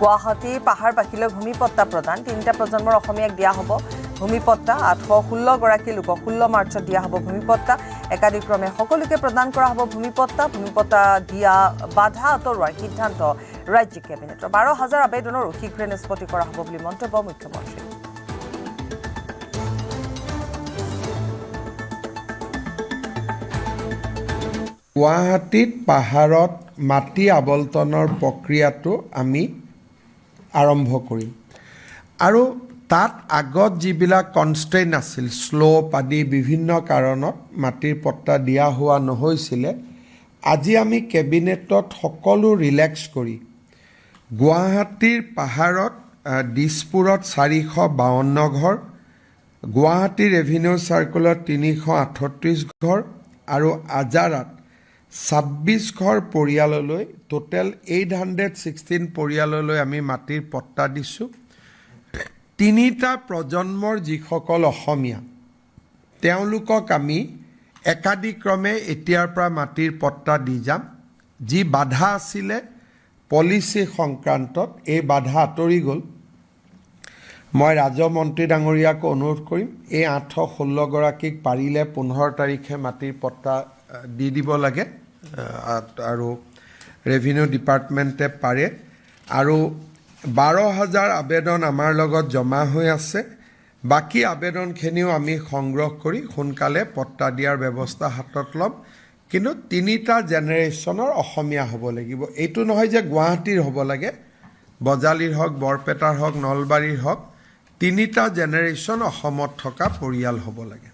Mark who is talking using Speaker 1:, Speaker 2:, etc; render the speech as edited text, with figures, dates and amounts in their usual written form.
Speaker 1: গুৱাহাটী পাহাৰবাসীলৈ ভূমিপট্টা প্ৰদান ৩টা প্ৰজন্মৰ অসমীয়াক দিয়া হ'ব ভূমিপট্টা ৮১৬ গৰাকী লোকক ১৬ মাৰ্চত দিয়া হ'ব ভূমিপট্টা একাদিক্ৰমে সকলোকে প্ৰদান কৰা হ'ব ভূমিপট্টা দিয়া বাধা আঁতৰোৱাৰ সিদ্ধান্ত ৰাজ্যিক কেবিনেটৰ ১২,০০০ আবেদনৰ শীঘ্ৰে নিষ্পত্তি কৰা হ'ব বুলি মন্তব্য মুখ্যমন্ত্ৰী
Speaker 2: গুৱাহাটীত পাহাৰত মাটি আবণ্টনৰ প্ৰক্ৰিয়াটো আমি আৰম্ভ কৰিম আৰু তাত আগত যিবিলাক কনষ্ট্ৰেইন আছিল শ্লোপ আদি বিভিন্ন কাৰণত মাটিৰ পট্টা দিয়া হোৱা নহৈছিলে আজি আমি কেবিনেটত সকলো ৰিলেক্স কৰি গুৱাহাটীৰ পাহাৰত দিছপুৰত ৪৫২ ঘৰ গুৱাহাটী ৰেভিনিউ চাৰ্কুলত ৩৩৮ ঘৰ আৰু আজাৰাত ২৬ ঘৰ পৰিয়াললৈ টোটেল 816 পৰিয়াললৈ আমি মাটিৰ পট্টা দিছোঁ ৩টা প্ৰজন্মৰ যিসকল অসমীয়া তেওঁলোকক আমি একাদিক্ৰমে এতিয়াৰ পৰা মাটিৰ পট্টা দি যাম যি বাধা আছিলে পলিচি সংক্ৰান্তত এই বাধা আঁতৰি গ'ল মই ৰাজমন্ত্ৰী ডাঙৰীয়াক অনুৰোধ কৰিম এই ৮১৬ গৰাকীক পাৰিলে ১৫ তাৰিখে মাটিৰ পট্টা দি দিব লাগে আৰু ৰেভিনিউ ডিপাৰ্টমেণ্টে পাৰে আৰু ১২,০০০ আবেদন আমাৰ লগত জমা হৈ আছে বাকী আবেদনখিনিও আমি সংগ্ৰহ কৰি সোনকালে পট্টা দিয়াৰ ব্যৱস্থা হাতত ল'ম কিন্তু ৩টা জেনেৰেশ্যনৰ অসমীয়া হ'ব লাগিব এইটো নহয় যে গুৱাহাটীৰ হ'ব লাগে বজালীৰ হওক বৰপেটাৰ হওক নলবাৰীৰ হওক ৩টা জেনেৰেশ্যন অসমত থকা পৰিয়াল হ'ব লাগে